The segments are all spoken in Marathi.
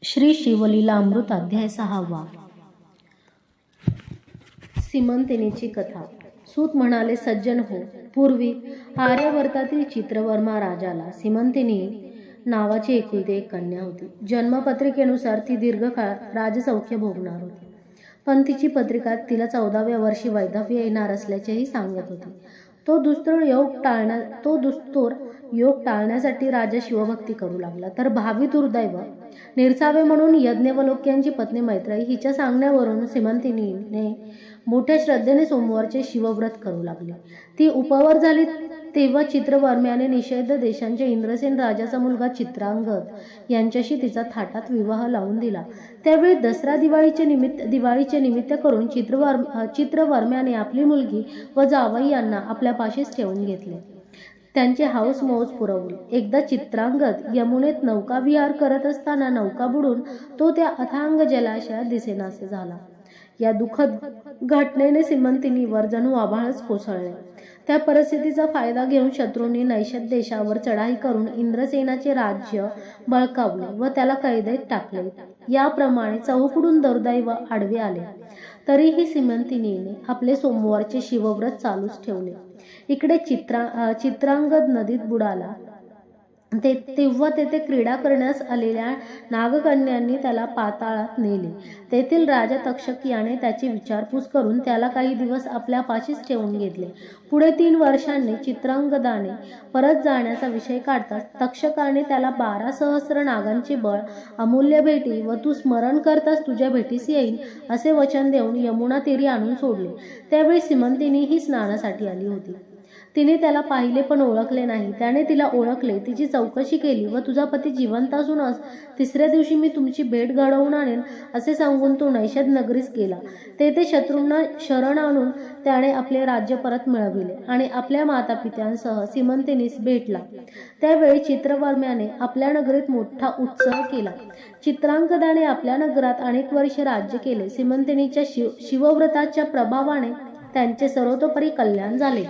श्री शिवलीला अमृत अध्याय 6. सीमंतिनीची कथा. सूत म्हणाले, सज्जन हो, पूर्वी आर्यावर्तातील चित्रवर्मा राजाला सीमंतिनी नावाची एकुलती एक कन्या होती. जन्मपत्रिकेनुसार ती दीर्घकाळ राजसौख्य भोगणार होती, पण तिची पत्रिका तिला 14व्या वर्षी वैधव्य येणार असल्याचेही सांगत होती. तो दुस्तूर योग टाळण्यासाठी राजा शिवभक्ती करू लागला. तर भावी दुर्दैव निर्सावे म्हणून यज्ञवलोक्यांची पत्नी मैत्रेयी हिच्या सांगण्यावरून सीमंतिनीने मोठ्या श्रद्धेने सोमवारचे शिवव्रत करू लागले. ती उपवर झाली तेव्हा चित्रवर्म्याने निषेध देशांच्या इंद्रसेन राजाचा मुलगा चित्रांगद यांच्याशी तिचा थाटात विवाह लावून दिला. त्यावेळी दसरा दिवाळीचे निमित्त करून चित्रवर्म्याने आपली मुलगी व जावई यांना आपल्या पाशीच ठेवून घेतले. त्यांची हाऊस मौज पुरवली. एकदा चित्रांगद यमुनेत नौकाविहार करत असताना नौका बुडून तो त्या अथांग जलाशयात दिसेनासे झाला. या दुःखद घटनेने सीमंतिनीवर जणू आभाळच कोसळले. त्या परिस्थितीचा फायदा घेऊन शत्रूंनी नैषद देशावर चढाई करून इंद्रसेनाचे राज्य बळकावले व त्याला कैदेत टाकले. याप्रमाणे चहूकडून दुर्दैव आडवे आले. तरीही सीमंतिनीने आपले सोमवारचे शिवव्रत चालूच ठेवले. इकडे चित्रांगद नदीत बुडाला तेव्हा तेथे क्रीडा करण्यास आलेल्या नागकन्यांनी त्याला पाताळात नेले. तेथील राजा तक्षक याने त्याची विचारपूस करून त्याला काही दिवस आपल्या पाशीच ठेवून घेतले. पुढे 3 वर्षांनी चित्रांगदाने परत जाण्याचा विषय काढताच तक्षकाने त्याला 12 सहस्र नागांचे बळ, अमूल्य भेटी व तू स्मरण करताच तुझ्या भेटीस येईल असे वचन देऊन यमुना तीरी आणून सोडले. त्यावेळी सीमंतिनी ही स्नानासाठी आली होती. तिने त्याला पाहिले पण ओळखले नाही. त्याने तिला ओळखले, तिची चौकशी केली व तुझा पती जिवंत असूनच 3ऱ्या दिवशी मी तुमची भेट घडवून आणेन असे सांगून तो नैषद नगरीस गेला. तेथे शत्रूंना शरण आणून त्याने आपले राज्य परत मिळविले आणि आपल्या मातापित्यांसह सीमंतिनीस भेटला. त्यावेळी चित्रवर्म्याने आपल्या नगरीत मोठा उत्सव केला. चित्रांगदाने आपल्या नगरात अनेक वर्षे राज्य केले. सीमंतिनीच्या शिवव्रताच्या प्रभावाने त्यांचे सर्वतोपरी कल्याण झाले.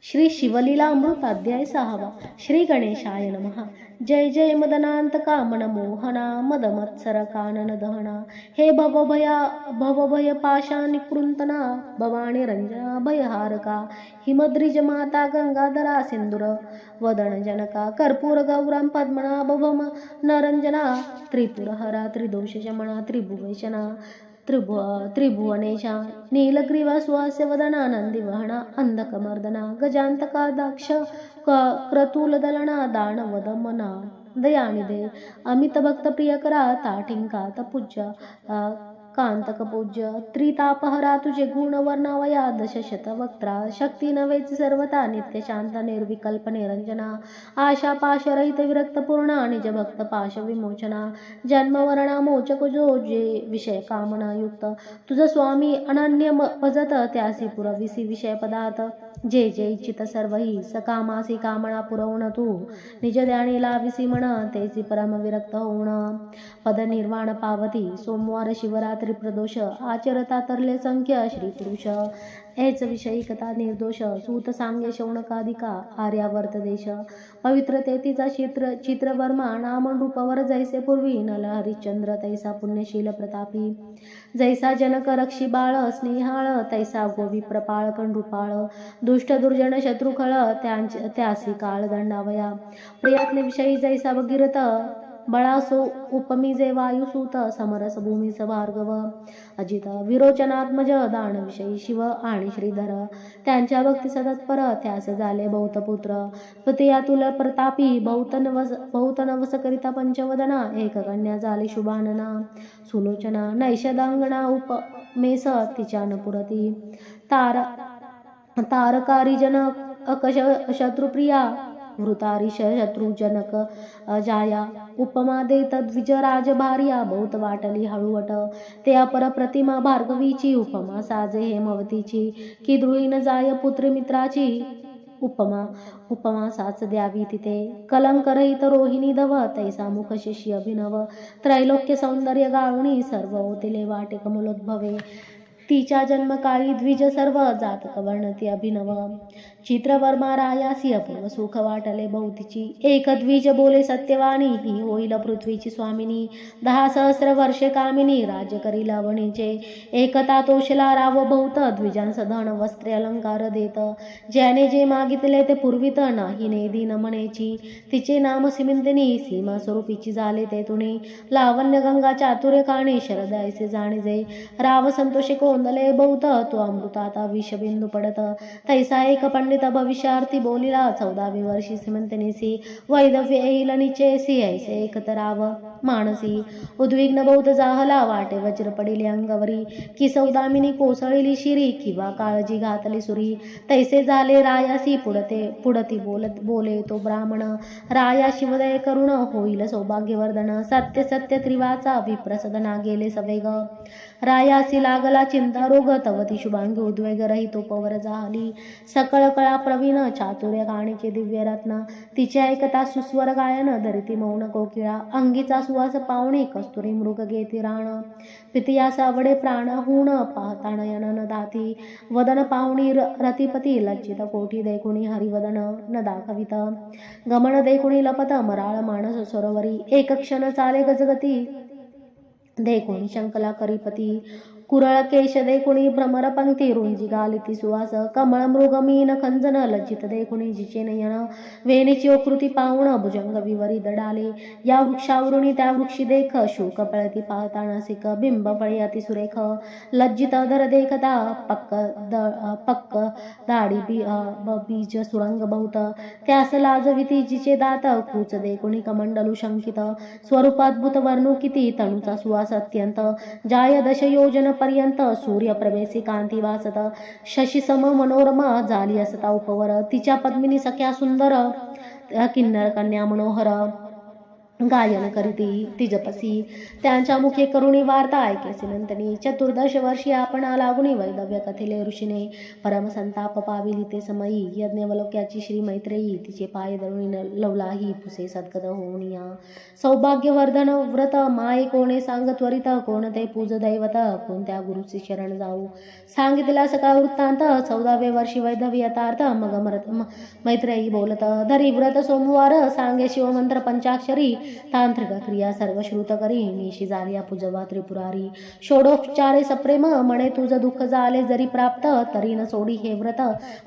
श्री शिवलीला अमृत अध्याय 6. श्री गणेशाय नमः. जय जय मदनांत कामन मोहना मदमत्सर कानन दहना. हे भवभय पाशा निकृंतना भवानी रंजना भयहारका. हिमद्रिज माता गंगाधरा सिंधुर वदन जनका. कर्पूर गौराम पद्मनाभम नरंजना. त्रिपुरहरा त्रिदोष शमना त्रिभुवैशना त्रिभुवनेशा. नीलग्रीवा सुहास्य वदना नंदिवहना अंधकमर्दना. गजांतका दाक्ष क्रतुलदलना दानवदमना. दयानिधे अमित भक्त प्रियकरा ताटिंका तपूज्य कांतकपूज्य. त्रितापहरा तुझे गुण वर्णावया दशशतवक्त्रा. शक्ती नवेच सर्वता नित्य शांत निर्विकल्प निरंजना. आशा पाशरहित विरक्त पूर्ण निज भक्त पाश विमोचना. जन्मवरणा मोचक जो जे विषय कामना युक्त. तुझ स्वामी अनन्य भजत त्यासी पुरविसी विषय पदार्थ. जे जे इच्छित सर्वही सकामासी कामना पुरवण तू. निज ध्यानी लाविसी म्हण तेसी परम विरक्त होऊन. पद निर्वाण पावती सोमवार शिवरात्री प्रदोष. आचरता तरले संख्य श्री पुरुष. हेच विषयी कथा निर्दोष. सूत सांगे शौनकाधिका आर्यावर्त देश. पवित्र तेथीचा चित्रवर्मा नाम रूपवर जैसे पूर्वी नल हरिश्चंद्र तैसा पुण्यशील प्रतापी. जैसा जनक रक्षी बाळ स्नेहाळ तैसा गोवी प्रपाळ कंडृपाळ. दुष्ट दुर्जन शत्रुखळ त्यासी काळ दंडावया. प्रयत्न विषयी जैसा भगीरथ बळासो उपमी जे वायुसूत. समरस भूमीस भार्गव अजित विरोचनात्मज दानविषयी शिव आणि श्रीधर. त्यांच्या भक्ती सतत्पर त्यास झाले बहुतपुत्र. तृतीयातुल प्रतापी बहुत नवस करिता पंचवदना. एक कन्या झाली शुभानना सुलोचना. नैषदांगणा उपमेस तिच्यान पुरती. तारकारी जन अकश शत्रुप्रिया. वृतारिश शत्रुजनक जाया. उपमा देत द्विजराज भार्या. बहुत वाटली हळूवट ते अपर प्रतिमा भार्गवीची. उपमा साजे हेमवतीची की द्रुहीन जाय पुत्री मित्राची. उपमा साच द्यावी तिथे कलंक रहित रोहिणी धव. तैसा मुख शिष्य अभिनव. त्रैलोक्य सौंदर्य गाळुणी सर्व ओतिले वाटे कमलोद्भवे. तिच्या जन्मकाळी द्विज सर्व जातक वर्णती अभिनव. चित्रवर्मा रायासी अपूर्व सुख वाटले बहुतीची, एक द्विज बोले सत्यवाणी, ही होईल पृथ्वीची स्वामिनी. 10 सहस्र वर्षे कामिनी, राज्य करी लावणीचे, एकता तोषला राव बहुत, द्विजांस धन वस्त्रे अलंकार देत. ज्याने जे मागितले ते पुरवित, नाही नेदी न म्हणेची, तिचे नाम सिमिंतिनी, सीमा स्वरूपीची झाले ते तुणी. लावण्य गंगा चातुर्य काणी, शरद ऐसे जाणीजे, राव संतोषे कोंदले बहुत, तो अमृताता विषबिंदू पडत. तैसा एक पंडित भविष्यार्थी बोलिला, 14वे वर्षी सिमंतनीसी, वैदव्य येईल निश्चयसी, ऐसे एकतराव मानसी. उद्विग्न बहुत जाहला, वाटे वज्र पडिले अंगवरी, की सौदामिनी कोसळली शिरी, किंवा काळजी घातली सुरी. तैसे झाले रायासी, पुढती बोले तो ब्राह्मण, राया शिवदय करुण, होईल सौभाग्यवर्धन. सत्य सत्य त्रिवाचा, विप्रसदना गेले सवेग. रायासी लागला चिंता रोग, तवती शुभांगी उद्वेग रहितोपवर झाली. सकळ कळा प्रवीण, चातुर्य काणीचे दिव्य रत्न, तिचे ऐकता सुस्वर गायन, धरिती मौन कोकिळा. अंगीचा सुवास पावणे, कस्तुरी मृग घेती राण. पितियास आवडे प्राण हुण, पाहता नयन दाती. वदन पाहुणी रतिपती, लज्जित कोठी देखुणी हरिवदन न दाखवित. गमन देखुणी लपत, मराळ मानस सरोवरी. एक क्षण चाले गजगती, देखुणी शंकला करीपती. कुरळ केश देखुणी भ्रमर पंक्ती, रुंजी गालिती सुवास. कमळ मृग मीन खंजन, लज्जित देखुणी जिचे नयन. वेणीची ओकृती पाहुण, भुजंग विवरी दडाले. या वृक्षावरुणी त्या वृक्षी देख, शूक पळती पाहता नासिक. बिंब फळे अतिसुरेख, लज्जित अधर देखता. पक्क दाढी बीज सुरंग बहुत, त्यास लाजविती जिचे दात. कूच देखुणी कमंडलू शंकित, स्वरूपाद्भुत वर्णू किती. तणूचा सुवास अत्यंत, जाय 10 योजन पर्यंत. सूर्य प्रवेशी कांती वासत, शशी सम मनोरमा झाली असता उपवर. तिच्या पद्मिनी सख्या सुंदर, किन्नर कन्या मनोहर गायन करीती तिजपसी. त्यांच्या मुखे करुणी वार्ता ऐके सिमंतनी. 14 वर्षी आपण लागुनी, वैदव्य कथिले ऋषीने. परम संताप पाविली ते समयी, यज्ञवलोक्याची श्री मैत्रेयी. तिचे पाय दळुणी लवलाही, पुसे सद्गत होऊनिया. सौभाग्यवर्धन व्रत, माये कोणे सांग त्वरित. कोणते पूज दैवत, कोणत्या गुरुची शरण जाऊ. सांगितला सकाळ वृत्तांत, 14वे वर्षी वैदव्य यथार्थ. मग मैत्रेयी बोलत, धरी व्रत सोमवार, सांगे शिवमंत्र पंचाक्षरी. तांत्रिक क्रिया सर्व श्रुत करी, निशी झाली पूजवा त्रिपुरारी. षोडोपचारे सप्रेम, म्हणे तुझ दुःख झाले जरी प्राप्त. तरी न सोडी हे व्रत,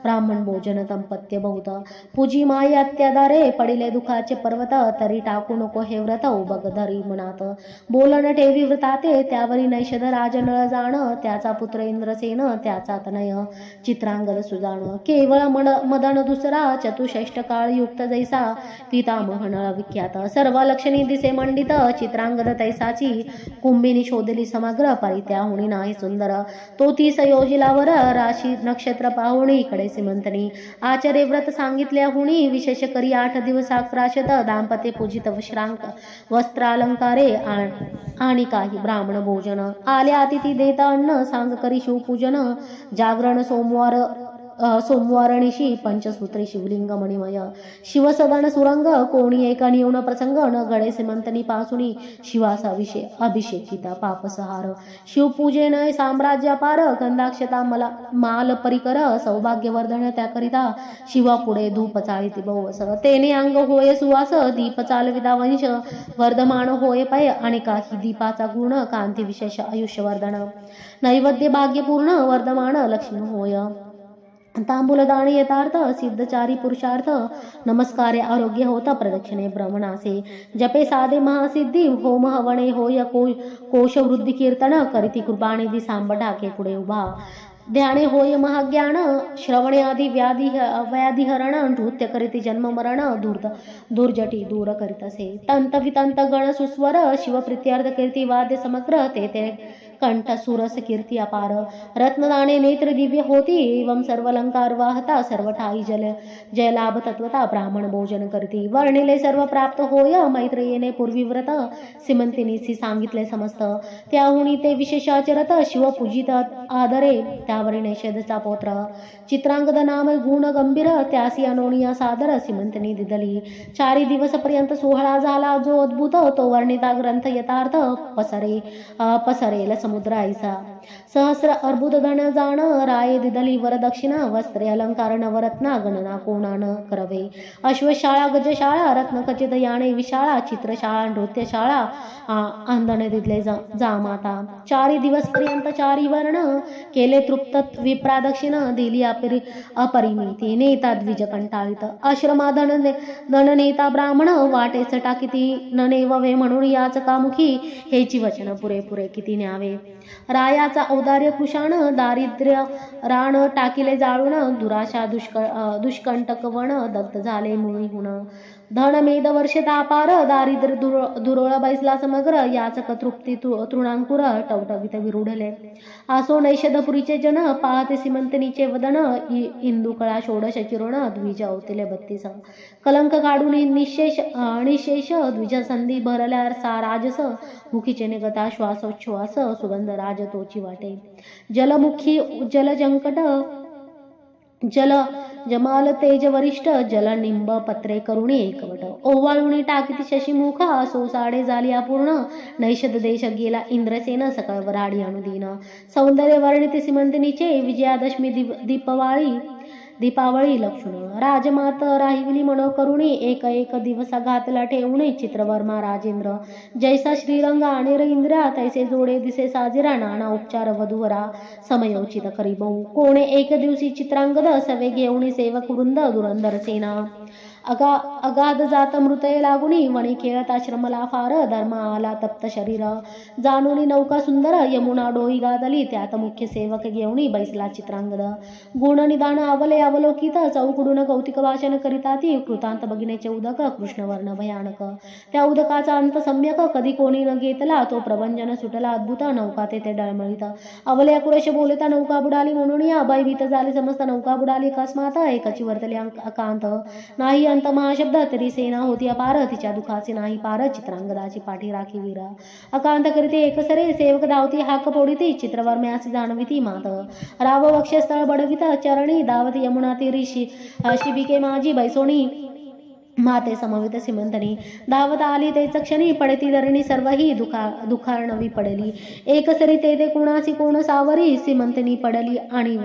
ब्राह्मण भोजन तंपत्य बहुत. पूजी माई अत्यादारे, पडिले दुखाचे पर्वत. तरी टाकू नको हे व्रत, उबग धरी मनात. बोलन ठेवी व्रताते, त्यावरी नैषध राज नळ जाण. त्याचा पुत्र इंद्रसेन, त्याचा तनय चित्रांगद सुजाण. केवळ मदन दुसरा, चतुष्षष्ट काळ युक्त जैसा. पितामह नळ विख्यात, सर्व लक्षणी दिसे मंडित. चित्रांगद तैसाची, कुंभिनी शोधली समग्र. परित्याहुणी नाही सुंदर, तो 30 योजिलावर. राशी नक्षत्र पाहुणी, कडे सिमंतनी. आचार्य व्रत सांगितल्या हुणी, विशेष करी 8 दिवस आक्राशत. दाम्पत्य पूजित विश्रांक वस्त्रालंकारे, आणि काही ब्राह्मण भोजन. आल्या अतिथी देता अन्न, सांग करी शिवपूजन. जागरण सोमवारणीशी, पंचसूत्री शिवलिंग मणिमय. शिवसदन सुरंग, कोणी एका नियम प्रसंग. न गडे सिमंतनी पासुनी, शिवासा अभिषेकिता पापसहार. शिवपूजेन साम्राज्यापार, गंधाक्षता माल परिकर. सौभाग्यवर्धन त्याकरिता, शिवा पुढे धूप चाळीती बहुवस. तेने अंग होय सुवास, दीप चालविता वंश. वर्धमान होय पय, आणि काही दीपाचा गुण. कांती विशेष आयुष्यवर्धन, नैवेद्य भाग्यपूर्ण. वर्धमान लक्ष्मी होय. तांबूलदान यथार्थ, सिद्धचारी पुरुषार्थ. नमस्कारे आरोग्य होता, प्रदक्षिणे ब्रह्मणासे. जपे साधे महासिद्धी, होम हवणे होय कोश वृद्धी कीर्तन. करीती कृपानिधी सांबटाके पुढे उभा. ध्याने होय महाज्ञान, श्रवणे आदी व्याधिहरण. नृत्य करीती जन्म मरण, दुर्जटी दूर करीत असे. तंत वितंत गण सुस्वर, शिवप्रीत्यर्थ कीर्ती वाद्य समग्र. ते कंठ सुरस कीर्ती अपार. रत्नदाने नेत्र दिव्य होती, एवं सर्व अलंकार वाहता. सर्व ठाई जय लाभ तत्वता, ब्राह्मण भोजन करती. वर्णिले सर्व प्राप्त होय, मैत्रेयीने पूर्वी व्रत. सिमंतिनीसी सांगितले समस्त, त्याहुनी ते विशेष आचरत. शिव पूजित आदरे, त्यावरी निषेधचा पौत्र. चित्रांगद नाम गुण गंभीर, त्यासी अनोनिया सादर. सिमंतिनी दिदली, 4 दिवसपर्यंत सोहळा झाला जो अद्भुत. तो वर्णिता ग्रंथ यथार्थ पसरेल समुद्र ऐसा सहस्र अर्बुद धन जाण राये दिदली वरदक्षिणा वस्त्रे अलंकार नवरत्ना गणना कोणान करवे अश्वशाळा गजशाळा रत्न खचित याणे विशाळा चित्रशाळा नृत्यशाळा आंधण दिदले जा माता 4 दिवस पर्यंत 4 वर्ण केले तृप्त विप्रादक्षिण दिली अपरिमिती नेता द्विज कंटाळित आश्रमा धन नेता ब्राह्मण वाटेच टाकिती न नेववे म्हणून याच कामुखी हेची वचन पुरेपुरे किती न्यावे रायाचा औदार्य कृषाण दारिद्र्य राण टाकिले जाळून दुराशा दुष्कंटक वन दग्ध झाले मुळीहून धन मेद वर्षे तापार दारिद्र्य दुरोळ बैसला समग्र याचक तृप्ती तृणांकुर टवटवीत विरुढले आसो नैषधपुरीचे जन पाहते सिमंतनीचे वदन इंदुकळा षोडश किरण द्विज अवतिले 32 कलंक काढून निशेष द्विज संधी भरल्या सा राजस मुखीचे निगता श्वासोच्छ्वास सुगंध राज तोची वाटे जलमुखी जलजंकट जल जमाल तेज वरिष्ठ जल निंब पत्रे करुणी एकवट ओवाळुणी टाकीती शशीमुख असो साडे झाली अपूर्ण नैषध देश गेला इंद्रसेन सकळ वराडी अनुदीन सौंदर्य वर्णित सिमंतनीचे विजयादशमी दीपावळी लक्ष्मण राजमात राहिविली मनो करुणी एक दिवसा घातला ठेवणे चित्रवर्मा राजेंद्र जैसा श्रीरंग आणि इंद्रा तैसे जोडे दिसे साजिरा नाना उपचार वधूवरा समयोचित करी बहु कोणे एक दिवशी चित्रांगद सवे घेऊनी सेवक वृंद दुरंदर सेना अगाध जात मृतये लागुनी वणी खेळत आश्रमला फार धर्म आला तप्त शरीर जाणुनी नौका सुंदर यमुना डोई गादली त्यात मुख्य सेवक घेऊनी बैसला चित्रांगद गुण निदान अवले अवलोकित चौकडून कौतिक भाषण करिता ती कृतांत बघिनेचे उदक कृष्णवर्ण भयानक त्या उदकाचा अंत सम्यक कधी कोणी न घेतला तो प्रभंजन सुटला अद्भुत नौका तेथे डळमळीत अवले अकुरेश बोलता नौका बुडाली म्हणून या भयभीत झाली समस्त नौका बुडाली अकस्मात एकची वर्तली अकांत नाही अंत महाशब्द तरी सेना होती अपार तिच्या दुखाचे नाही पार चित्रांगदाची पाठी राखी वीर अकांत करीते एकसरे सेवक धावती हाक पोडिती चित्रवर्म्यास जाणविती मात राव वक्षस्थळ बडवित चरणी दावती यमुना तीरी शिबिके माझी बैसोणी माते समवित सिमंतनी धावत आली तेच क्षणी पडती धरणी सर्वही दुखार्णवी पडली एकसरी ते कुणासी कोण सावरी सिमंतनी पडली आणि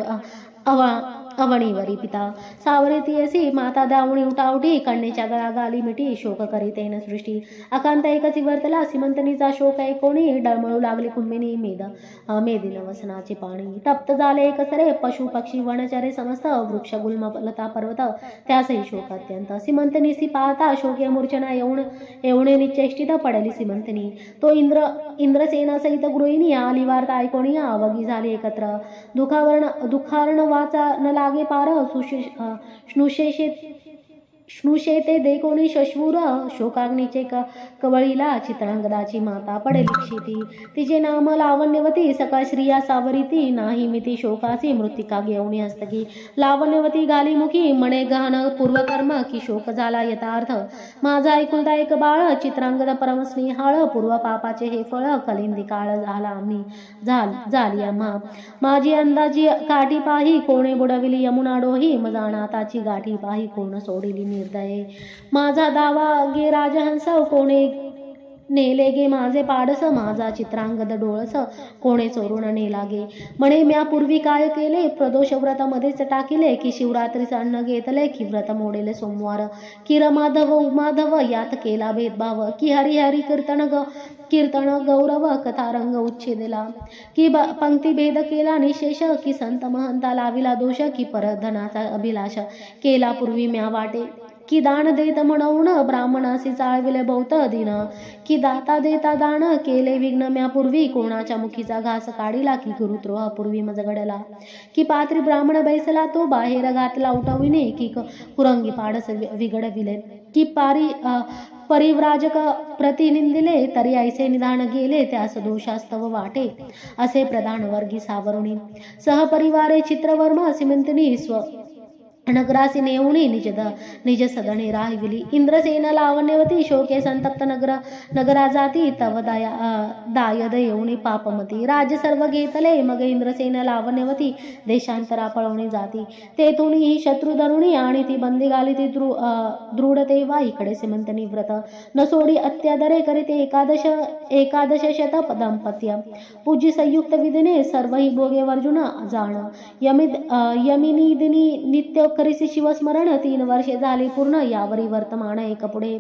अवणीवरी पिता सावरी तियसी माता दावणी उठावटी कन्येच्या गळागाली मिठी शोक करीतेन सृष्टी अकांत एकची वर्तला सिमंतनीचा शोक ऐकोणी डळमळू लागली कुंभिनी मेदिन वसनाची पाणी तप्त झाले एकसरे पशु पक्षी वनचरे समस्त वृक्ष गुल्म लता पर्वत त्यासही शोक अत्यंत सिमंतनीसी पाहता शोकीय मूर्छना येऊणे निश्चेष्टित पडली सिमंतनी तो इंद्रसेना सहित गृहिणी आली वार्ता ऐकोणी अवघी झाली एकत्र दुखार्ण वाचा न लागे पार श्नुषेते देखोनी शश्वूर शोकाग्नीचे कवळीला चित्रांगदाची माता पडेली क्षिती तिचे नाम लावण्यवती सकाळ श्रिया सावरीती नाही मिती शोकासी मृत्तिका घेऊनी हस्तकी लावण्यवती गालीमुखी मणे गहन पूर्वकर्म की शोक झाला यथार्थ माझा एकुलता एक बाळ चित्रांगद परमस्नेहाळ पूर्व पापाचे हे फळ कलिंदी काळ झाला आम्ही झाली आम्हा माझी अंदाजी काठी पाही कोणे बुडविली यमुना डोही मजानाताची गाठी पाही कोण सोडिली निर्दये माझा दावा गे राजहंस कोणे नेले गे माझे पाडस माझा चित्रांगद डोळस कोणे चोरून नेला गे म्हणे म्या पूर्वी काय केले प्रदोष व्रत मध्येच टाकिले की शिवरात्रीच अन्न घेतले की व्रत मोडेले सोमवार की रमाधव उमाधव यात केला भेदभाव की हरिहरी कीर्तन गौरव कथारंग उच्छेदला की पंक्ती भेद केला निशेष की संत महंता लाविला दोष की परधनाचा अभिलाष केला पूर्वी म्या वाटे की दान देत म्हणून ब्राह्मणासी चाळविले बहुत दिन की दाता देता दान केले विघ्न म्या पूर्वी कोणाच्या मुखीचा घास काढिला की गुरुद्रोह पूर्वी मज घडला की पात्री ब्राह्मण बैसला तो बाहेर घातला उठविणे की कुरंगी पाडस विघडविले की परिव्राजक प्रतिनिंदिले तरी ऐसे निधान गेले त्यास दोषास्तव वाटे असे प्रधान वर्गी सावरुणी सहपरिवारे चित्रवर्मा सिमंतनी नगरासी नेऊणी निज सदने राहिविली. इंद्रसेन लावण्यवती शोके संतप्त नगरा जाती तव दायद येऊणी पापमती. राज्य सर्व घेतले मग इंद्रसेन लावण्यवती देशांतरा पळवणी जाती. तेथून ही शत्रू धरुणी आणि ती बंदी घाली ती दृढ तेव्हा इकडे सिमंतनी व्रत न सोडी अत्यादरे करीते एकादश शत दाम्पत्य. पूजी संयुक्त विधीने सर्व ही भोगे वर्जुन जाण. यमिनीदिनी नित्य करीसी शिवस्मरण 3 वर्षे झाली पूर्ण. यावरी वर्तमान एक पुढे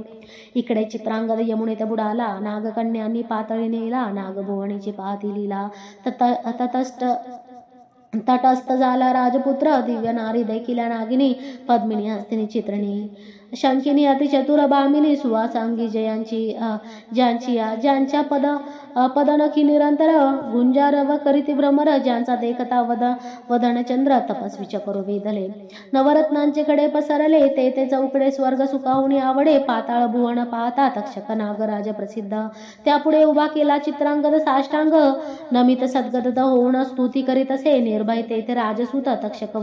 इकडे चित्रांगद यमुनेत बुडाला. नागकन्यांनी पातळी नेला नागभुवनीची पाहती लीला. तटस्थ झाला राजपुत्र दिव्य नारी देखील नागिनी पद्मिनी हस्तिनी चित्रणी शंकिनी अतिचतुर भामिनी सुवासांगी ज्यांच्या पदनखी निरंतर गुंजारव करीती भ्रमर. ज्यांचा देखता वदनचंद्र तपस्वीच करू वेधले. नवरत्नांचे कडे पसरले ते चौकडे स्वर्ग सुखावणी आवडे. पाताळ भुवन पाहता तक्षक नागराज प्रसिद्ध. त्यापुढे उभा केला चित्रांगद साष्टांग. नमित सद्गद होऊन स्तुती करीत असे निर्भय तेथे राजसूत तक्षक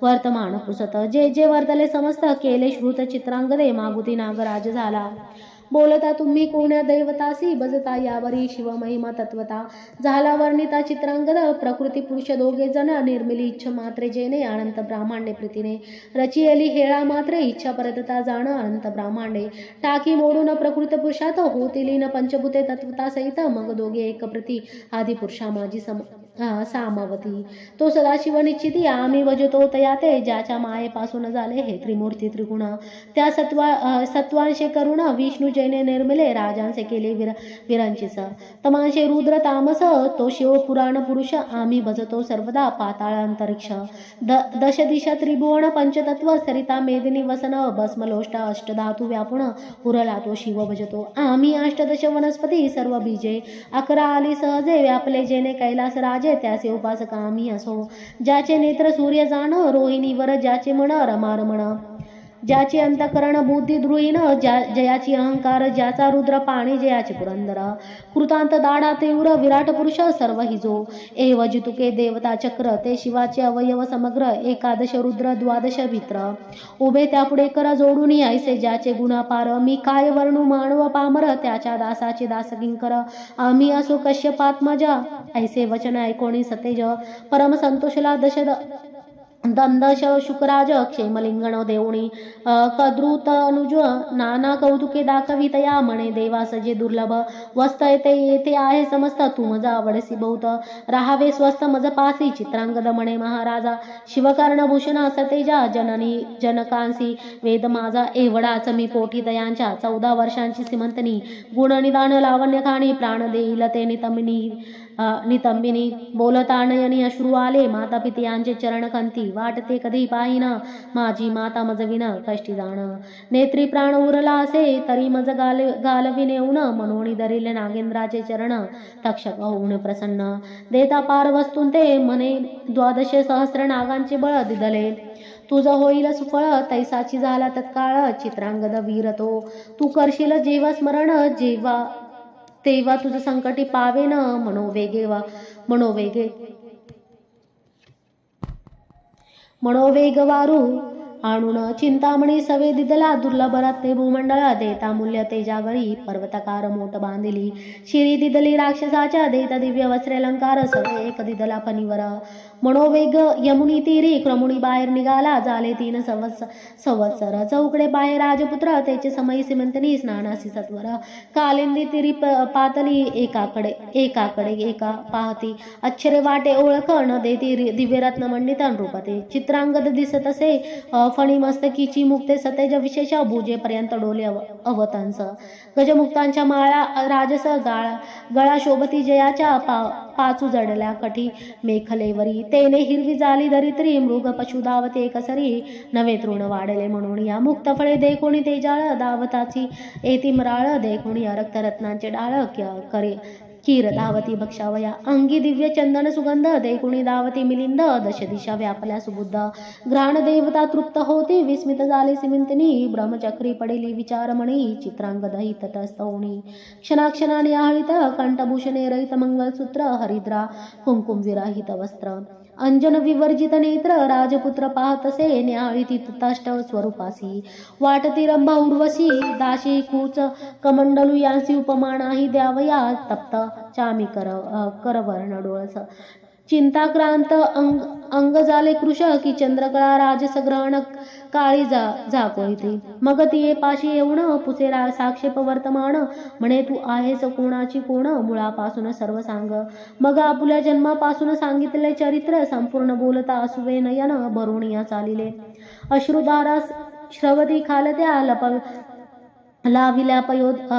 वर्तमान पुसत. जे वर्तले समस्त केले श्रुत चित्रांगदे मागुती नागराज झाला. बोलता तुम्ही कोण्या दैवतासी भजता यावरी शिव महिमा तत्वता. झाला वर्णिता चित्रांगद प्रकृती पुरुष दोघे जण. निर्मिली इच्छा मात्रे जेने अनंत ब्रह्मांडे प्रीतीने. रचियली हेळा मात्रे इच्छा परतता जाण अनंत ब्रह्मांडे. टाकी मोडून प्रकृत पुरुषात होतील न पंचभूते तत्वता सहित. मग दोघे एक प्रती आदि पुरुषा माझी सामवती. तो सदाशिव निश्चिती आम्ही भजतो तयाते. ज्याच्या मायेपासून झाले हे त्रिमूर्ती त्रिगुण. त्या सत्वांशे करुण विष्णू जैने निर्मिले. राजांचे केले विरांचीस. तमांशे रुद्र तामस तो शिव पुराण पुरुष. आम्ही भजतो सर्वदा पाताळ अंतरिक्ष. दश दिशा त्रिभुवन पंचतत्व सरिता मेदिनी वसन. भस्मलोष्ट अष्टधातू व्यापुण उरला तो शिव भजतो. आम्ही अष्टदश वनस्पती सर्व बीजे. 11 आली सहजे व्यापले जेने कैलास राजे. त्याचे उपासक आम्ही असो. ज्याचे नेत्र सूर्य जाण रोहिणीवर. ज्याचे मन रमारमण. ज्याचे अंतकरण बुद्धी द्रुहीन. जयाची अहंकार. ज्याचा रुद्र पाणी जयाचे पुरंदर. कृतांत दाढा तीव्र विराट पुरुष सर्व हिजो. एव जितुके देवता चक्र ते शिवाचे अवयव समग्र. 11 रुद्र 12 भित्र. उभे त्यापुढे कर जोडून ऐसे ज्याचे गुणापार. मी काय वर्णू मानव पामर. त्याच्या दासाचे दास किंकर. आम्ही असो कश्यपात्मजा. ऐसे वचन ऐकोणी सतेज. परम संतोषला दंदश शुकराज क्षेमलिंगण देऊणी. कद्रुतनुज नाना कौतुके दाखवितया म्हणे. देवास जे दुर्लभ वस्त येथे आहे समस्त. तू मज आवडसी बहुत राहावे स्वस्थ मज पासी. चित्रांगद म्हणे महाराजा शिवकर्णभूषण सतेजा. जननी जनकांसी वेद माझा एवढाच मी पोटी दयांच्या. 14 वर्षांची सिमंतनी गुणनिदान लावण्य खाणी. प्राण देईल ते नितंबिनी. बोलता नयनी अश्रू आले. माता पित्यांचे चरण कंती. वाटते कधी पाहिन माझी माता मज विन कष्टी जाण. नेत्री प्राण उरला असे तरी मज घालविन येऊन. मनोनी धरिले नागेंद्राचे चरण तक्षक होऊन प्रसन्न. देता पार वस्तून ते मने 12 सहस्र नागांचे बळ दिदले. तुझं होईल सुफळ तैसाची झाला तत्काळ. चित्रांगद वीरतो तू करशील जेव्हा स्मरण. तेव्हा तुझं संकटी पावेन मनोवेग वारू आणून. चिंतामणी सवे दिदला दुर्लभ रत्ने भूमंडळ. देता मूल्य तेजागळी पर्वतकार मोठ बांधिली. शिरी दिदली राक्षसाच्या. देता दिव्य वस्त्रेलंकार सवे एक दिदला फणीवर. मनोवेग यमुनी तीरी क्रमुणी बाहेर निघाला. झाले 3 संवत्सर. चौकडे बाहेर राजपुत्र त्याचे समयी सिमंतनी स्नानासी सत्वर. कालिंदी तीरी पातली एकाकडे एका पाहती. अक्षरे वाटे ओळख न देती दिव्यरत्न मंडित रूपते. चित्रांगद दिसत असे फणी मस्तकीची मुक्ते सतेज विशेष. भुजेपर्यंत डोले अवतंस. गजमुक्तांच्या माळा राजस गळा शोभती जयाच्या. पाचू जडल्या कठी मेखलेवरी. तेने हिरवी झाली धरित्री. मृग पशु धावते कसरी. नवे तृण वाढले म्हणून या मुक्त फळे देखोणी तेजाळ. दावताची एती मराळ देखोणी रक्तरत्नांचे डाळ. कीर धावती भक्षावया. अंगी दिव्य चंदन सुगंध. देखुणी धावती मिलिंद. 10 दिशा व्यापल्या सुबुद्ध. घ्राण देवता तृप्त होती. विस्मित झाली सिमिंतनी. ब्रह्मचक्री पडेली विचारमणी. चित्रांगद ही तटस्थ होणी. क्षणाक्षणाने आहळित. कंठभूषणे रहित मंगलसूत्र. हरिद्रा कुंकुम विरहित वस्त्र. अंजन विवर्जित नेत्र राजपुत्र पाहतसे न्याळी तष्ट स्वरूपासी वाटती रंभा उर्वशी दाशी कूच कमंडलू यांसी उपमानाही द्यावया तप्त चामी करवर्ण डोळस चिंताक्रांत अंग झाले कृश की चंद्रकळा राजसग्रहण काळी झाकोळीते मग तिये पाशी येऊन पुसेरा साक्षेप वर्तमान म्हणे तू आहेस कोणाची कोण मुळापासून सर्व सांग मग आपुल्या जन्मापासून सांगितले चरित्र संपूर्ण बोलता असुवे नयन भरुणिया चालिले अश्रुधारा श्रवती खालत्या लाविल्या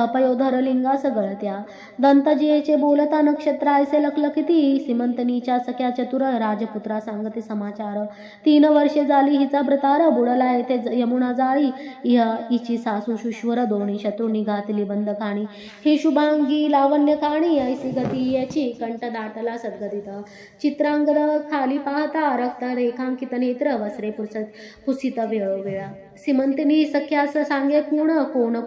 पयोधर लिंगास गळत्या दंतजियेचे बोलता नक्षत्र ऐसे लखलखिती सीमंतनीच्या सख्या चतुर राजपुत्रा सांगते समाचार 3 वर्षे झाली हिचा व्रतार बुडला येथे यमुना जाळी हिची सासू शुश्वर दोन्ही शत्रू निघातली बंद खाणी ही शुभांगी लावण्य खाणी ऐसी गती याची कंठ दाटला सद्गदित चित्रांगद खाली पाहता रक्त रेखांकित नेत्र वस्त्रे पुसित वेळोवेळा सीमंतिनी सख्यास सांगे कोण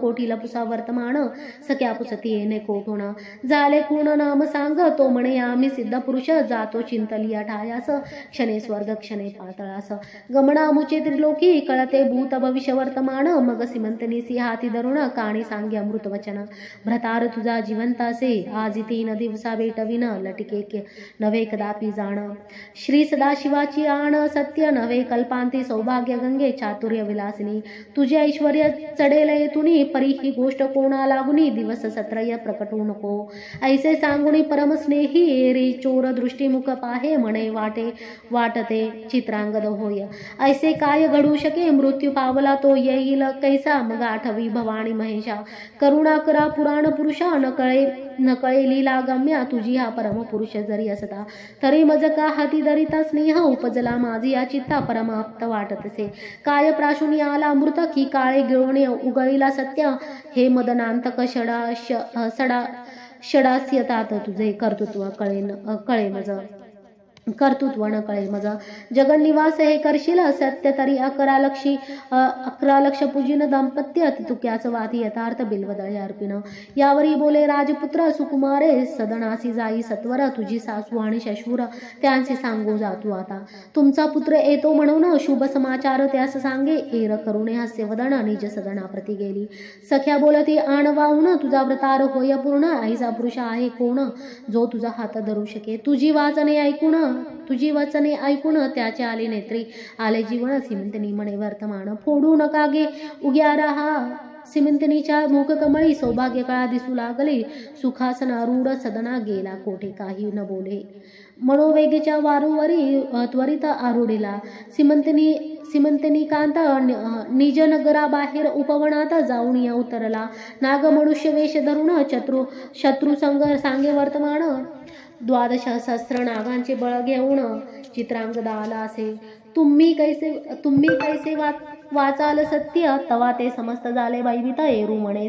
कोटीला पुसा वर्तमान सख्या पुसती येणे कोठोण झाले कोण नाम सांग तो म्हणे आम्ही सिद्ध पुरुष जातो चिंतलिया ठायास क्षणे स्वर्ग क्षणे पातळास गमनामुचे त्रिलोकी कळते भूत भविष्य वर्तमान मग सीमंतनीसी हाती धरुण काणी सांगे अमृत वचन भ्रतार तुझा जिवंत असे आज 3 दिवसा भेटविन लटिके नवे कदापि जाण श्री सदाशिवाची आण सत्य नवे कल्पांती सौभाग्य गंगे चातुर्य विलासिनी तुझे ऐश्वर्य चढेल येथुनी परी ही गोष्ट कोणा लागुनी दिवस सत्रय प्रकटू नको ऐसे सांगुनी परमस्नेही रे चोर दृष्टीमुख पाहे म्हणे वाटते चित्रांगद होय ऐसे काय घडू शके मृत्यू पावला तो येईल कैसा मग आठवी भवानी महेशा करुणा करा पुराण पुरुषा नकळे लीला गम्या तुझी हा परम पुरुष जरी असता तरी मज का हाती दरिता स्नेह उपजला माझी या चित्ता परम आप्त वाटतसे काय प्राशुनी आला अमृत की काळे गिळवणे उगळीला सत्य हे मदनांतक षडास्यतात तुझे कर्तृत्व कळे न कळे मज जगन्निवास हे करशील सत्य तरी 11 लक्ष पूजिन दाम्पत्य तुक्याच वाती यथार्थ बिल्वदळे अर्पिन यावरी बोले राजपुत्र सुकुमारे सदनासी जाई सत्वर तुझी सासू आणि शशूर त्यांचे सांगू जातू आता तुमचा पुत्र येतो म्हणून शुभ समाचार त्यास सांगे एर करुणे हास्य वदन निज सदना प्रति गेली सख्या बोलती आण वाहून तुझा व्रतार होय पूर्ण ऐसा पुरुष आहे कोण जो तुझा हात धरू शके तुझी वचने ऐकून त्याचे आले नेत्री आले जीवन सीमंतनी म्हणे वर्तमान फोडू नका गे उग्या राहा सीमंतनीच्या मुखकमळी सौभाग्य काळा दिसू लागले सुखासन रूढ सदना गेला कोठे काही न बोले मनोवेगेच्या वारूवरी त्वरित आरुडीला सीमंतनी कांता निज नगराबाहेर उपवनात जाऊन उतरला नाग मनुष्य वेश धरून शत्रू सांगे वर्तमान 12 सहस्र नागांचे बळ घेऊन चित्रांगदा आला असे तुम्ही कैसे वाचाल सत्य तवा ते समस्त झाले वैवित एरू म्हणे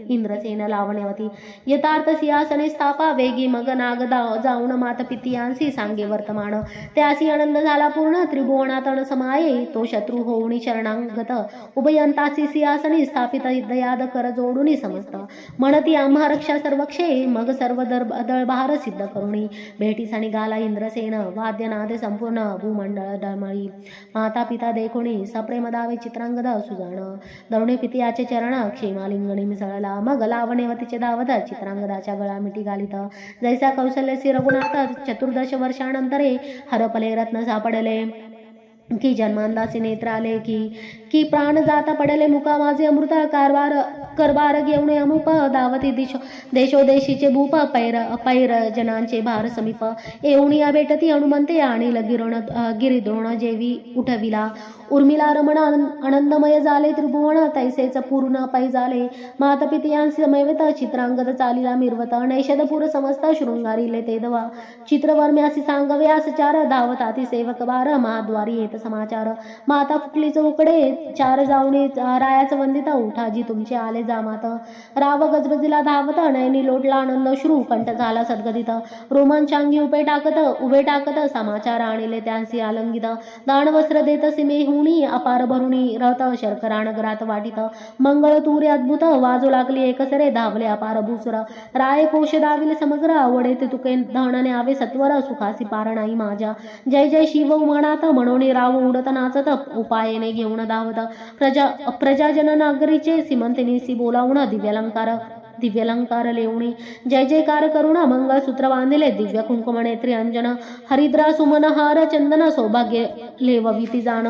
इंद्रसेन लावण्यवती यथार्थ सिंहासने स्थापा वेगी मग नागदा जाऊन मातपितियांसी सांगे वर्तमान त्यासी आनंद झाला पूर्ण त्रिभुवनात समाये तो शत्रू होऊनी शरणागत उभयंतासी सिंहासनी स्थापित दयाद कर जोडूनी समस्त म्हणती आम्हा रक्षा सर्वक्षे मग सर्व दळभार सिद्ध करुणी भेटीसानी गाला इंद्रसेन वाद्यनादे संपूर्ण भूमंडळ डळमळी माता पिता देखुणी सप्रेम दावे चित्रांगद सुजाण दरुणे पितियाचे चरण क्षेमालिंगणी मिसळला मग लावण्यवतीचे धावत चित्रांगदाच्या गळा मिठी घालित जैसा कौशल्यसी रघुनाथ 14 वर्षानंतरे हरपले रत्न सापडले की जन्मांदासी नेत्र आले की प्राण जाता पडले मुका माझे अमृत करबार घेऊन अमुप दावती देशोदेशीचे भूप पैर जनांचे भार समीप येऊन या भेटती हनुमंते आणि गिरिद्रोण जेवी उठविला उर्मिला रमण आनंदमय झाले त्रिभुवन तैसेच पूर्ण पै झाले मातपितियांसी समवेत चित्रांगद चालिला मिरवत नैषधपूर समस्त शृंगारिले तेदवा चित्रवर्म्यासी सांगव्यास चार धावताती सेवक बार महाद्वारी येते येत समाचार. माता फुकली चौकडे चार जाऊनी रायाच वंदिता उठा जी तुमचे आले जामात. राव गजबजीला धावत नयनी लोटला आनंद श्रू कंठ झाला सद्गदित. रोमांचांगी उभे टाकत समाचार आणले त्यांसी आलंगित. दान वस्त्र देत सीमे हुणी अपार भरुणी रथ शर्करा नगरात वाटित. मंगळ तुरे अद्भुत वाजू लागली एकसरे धावले अपार भूसुर. राय कोश दाविल समग्र आवडे ते तुके धन न्यावे सत्वर सुखासी पार नाही माझ्या. जय जय शिव म्हणत म्हणून राव उडत नाचत उपायने घेऊन धावत. प्रजाजन नागरीचे सीमंतिनीसी बोलावून दिव्यलंकार लेवणी जय जयकार करुण मंगळसूत्र बांधिले दिव्य कुंकुम नेत्री अंजन. हरिद्रा सुमन हार चंदन सौभाग्य लेवविती जाण.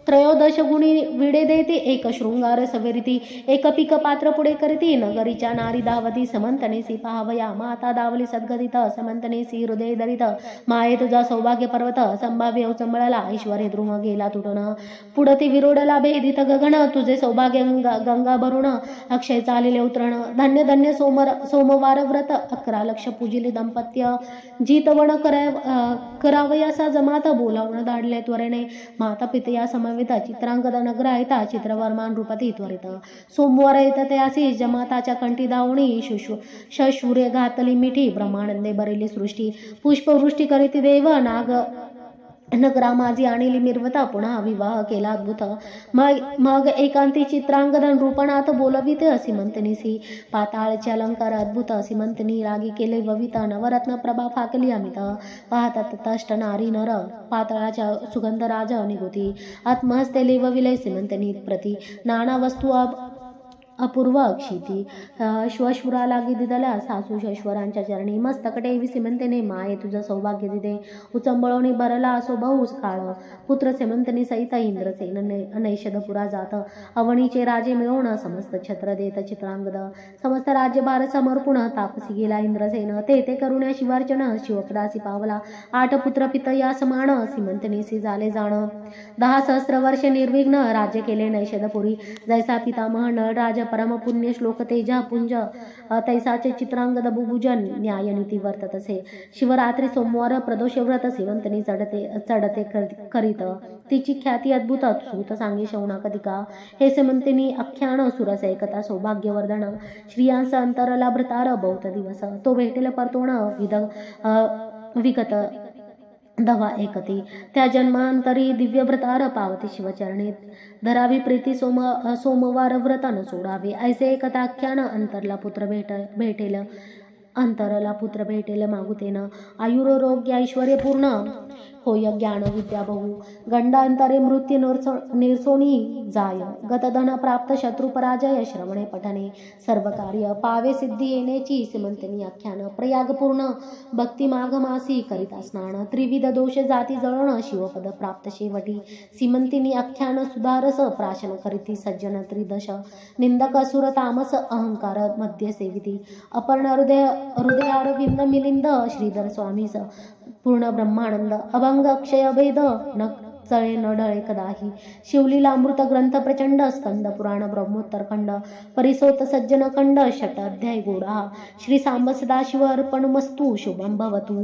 त्रयोदश गुणी विडे देते एक शृंगार सवेरिती. एक पीक पात्र पुढे करीती नगरीच्या नारी धावती. समंतनेसी पाहावया माता दावली सद्गदित. समंतनेसी हृदय दरित माये तुझा सौभाग्य पर्वत. संभाव्य उचंबळला ऐश्वर्य द्रुम गेला तुटून. पुढती विरोडला भेदित गगन तुझे सौभाग्य गंगा भरून. अक्षय चालिले उतरण धन्य धन्य सोमवार व्रत. 11 लक्ष पूजिले दंपत्य. जीतवण करावयासा जमात बोलावून धाडले त्वरेने. माता पितया समवेत चित्रांगद नगर येता चित्रवर्मान रूपती त्वरित. सोमवार येत त्यासी जमाताच्या कंठी दावणी शशूर्य घातली मिठी. ब्रह्मानंदे बरेली सृष्टी पुष्पवृष्टी करीती देव. नगरा माझी आणली मिरवता पुन्हा विवाह केला अद्भुत. मग एकांती चित्रांगदन रूपनाथ बोलवित सीमंतनीसी. पाताळचे अलंकार अद्भुत सीमंतनी रागी केले ववित. नवरत्न प्रभा फाकली अमित. पाहतात तष्ट नारी नर पाताळाच्या सुगंध राज निगुती. आत्महस्ते लेवविले सीमंतनी प्रती. नाना वस्तू अपूर्व अक्षिती. श्वशुरा लागी दिदला सासू शश्वरांच्या चरणी. मस्तकटे सीमंतेने माये तुझं सौभाग्य दिदे. उचंबळवणी भरला असो बहुस काळ. पुत्र सीमंतनी सहित इंद्रसेन नैषधपुरा जात. अवणीचे राजे मिळवून समस्त छत्र देत चित्रांगद. समस्त राज्यभार समर्पून तापसी गेला इंद्रसेन. ते करुण्या शिवार्चन शिवपदासी पावला. 8 पुत्र पित या समान सीमंतनीसी झाले जाण. 10 सहस्र वर्षे निर्विघ्न राज्य केले नैषधपुरी. जैसा पितामह नळराज परम पुण्य श्लोक तेजा पुंज तैसाचे चित्रांगद बुभुजन न्यायनीती वर्तत असे. शिवरात्री सोमवार प्रदोष व्रत सीमंतनी चढते करीत. तिची ख्याती अद्भुत सूत सांगे शौनाकदिका. हे सीमंतिनी आख्यान सुरस ऐकता सौभाग्यवर्धन. श्रियांस अंतरला भृतार बहुत दिवस. तो भेटेल परतोण विगत दवा एकती. त्या जन्मांतरी दिव्यव्रतार पावती शिवचरणीत. धरावी प्रीती सोमवार व्रतन सोडावे. ऐसे एकताख्यान अंतरला पुत्र भेटेल मागुतेन. आयुरोग्य ऐश्वर्य पूर्ण होय ज्ञान विद्या बहु. गंडांतरे मृत्यू निर्सोनी जाय. गतधन प्राप्त शत्रु पराजय श्रवणे पठने. सर्व कार्य पावे सिद्धी येण्याची सीमंतनी आख्यान. प्रयाग पूर्ण भक्ती माघ मासी करिता स्नान. त्रिविध दोष जाती जळण शिवपद प्राप्त शेवटी. सीमंतिनी आख्यान सुधारस प्राशन करीती सज्जन त्रिदश. निंदक असुर तामस अहंकार मध्य सेविती. अपर्ण हृदयारविंद मिलिंद श्रीधर स्वामीस. पूर्ण ब्रह्मानंद अभंग अक्षय भेद न चळे न ढळे कदाही. शिवलीला अमृत ग्रंथ प्रचंड. स्कंद पुराण ब्रह्मोत्तर खंड. परिसोत सज्जन खंड. 8 अध्याय गोडा. श्री सांब सदाशिव अर्पणमस्तु. शुभं भवतु.